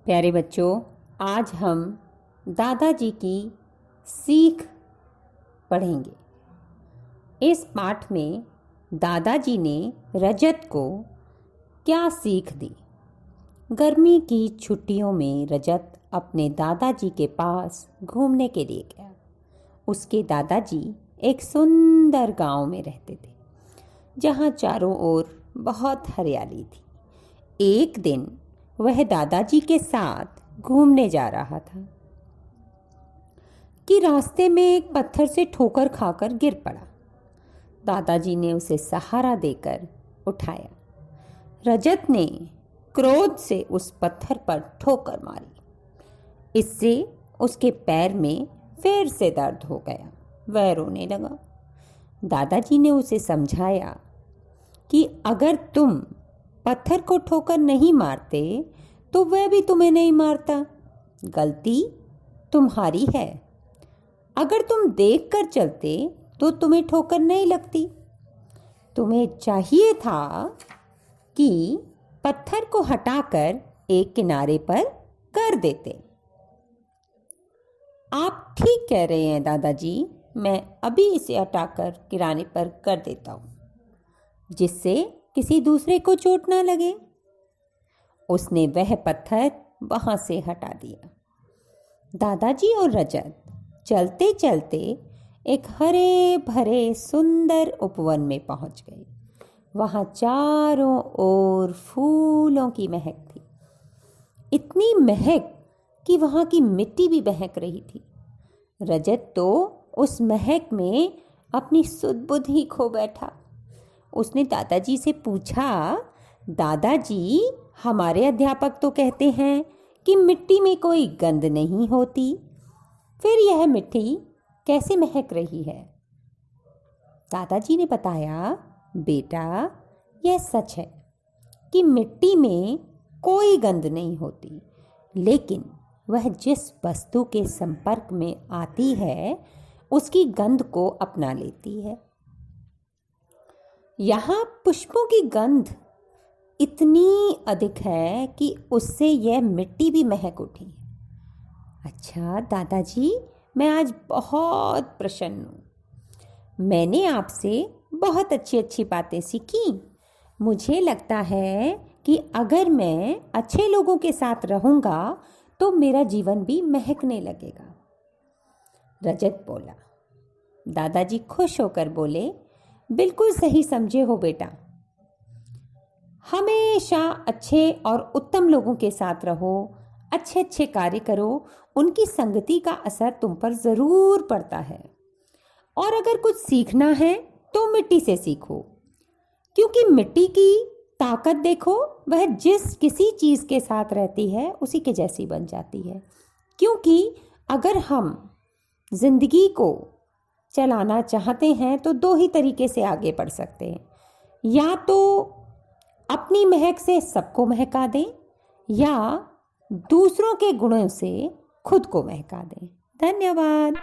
प्यारे बच्चों, आज हम दादाजी की सीख पढ़ेंगे। इस पाठ में दादाजी ने रजत को क्या सीख दी। गर्मी की छुट्टियों में रजत अपने दादाजी के पास घूमने के लिए गया। उसके दादाजी एक सुंदर गांव में रहते थे, जहां चारों ओर बहुत हरियाली थी। एक दिन वह दादाजी के साथ घूमने जा रहा था कि रास्ते में एक पत्थर से ठोकर खाकर गिर पड़ा। दादाजी ने उसे सहारा देकर उठाया। रजत ने क्रोध से उस पत्थर पर ठोकर मारी। इससे उसके पैर में फिर से दर्द हो गया। वह रोने लगा। दादाजी ने उसे समझाया कि अगर तुम पत्थर को ठोकर नहीं मारते तो वह भी तुम्हें नहीं मारता। गलती तुम्हारी है। अगर तुम देख कर चलते तो तुम्हें ठोकर नहीं लगती। तुम्हें चाहिए था कि पत्थर को हटाकर एक किनारे पर कर देते। आप ठीक कह रहे हैं दादाजी, मैं अभी इसे हटाकर किनारे पर कर देता हूँ, जिससे किसी दूसरे को चोट ना लगे। उसने वह पत्थर वहां से हटा दिया। दादाजी और रजत चलते चलते एक हरे भरे सुंदर उपवन में पहुंच गए। वहां चारों ओर फूलों की महक थी। इतनी महक कि वहां की मिट्टी भी महक रही थी। रजत तो उस महक में अपनी सुध बुध ही खो बैठा। उसने दादाजी से पूछा, दादाजी, हमारे अध्यापक तो कहते हैं कि मिट्टी में कोई गंध नहीं होती, फिर यह मिट्टी कैसे महक रही है? दादाजी ने बताया, बेटा, यह सच है कि मिट्टी में कोई गंध नहीं होती, लेकिन वह जिस वस्तु के संपर्क में आती है उसकी गंध को अपना लेती है। यहाँ पुष्पों की गंध इतनी अधिक है कि उससे यह मिट्टी भी महक उठी। अच्छा दादाजी, मैं आज बहुत प्रसन्न हूँ। मैंने आपसे बहुत अच्छी अच्छी बातें सीखी। मुझे लगता है कि अगर मैं अच्छे लोगों के साथ रहूँगा तो मेरा जीवन भी महकने लगेगा। रजत बोला। दादाजी खुश होकर बोले, बिल्कुल सही समझे हो बेटा। हमेशा अच्छे और उत्तम लोगों के साथ रहो, अच्छे अच्छे कार्य करो, उनकी संगति का असर तुम पर ज़रूर पड़ता है। और अगर कुछ सीखना है तो मिट्टी से सीखो, क्योंकि मिट्टी की ताकत देखो, वह जिस किसी चीज़ के साथ रहती है उसी के जैसी बन जाती है। क्योंकि अगर हम जिंदगी को चलाना चाहते हैं तो दो ही तरीके से आगे बढ़ सकते हैं। या तो अपनी महक से सबको महका दें, या दूसरों के गुणों से खुद को महका दें। धन्यवाद।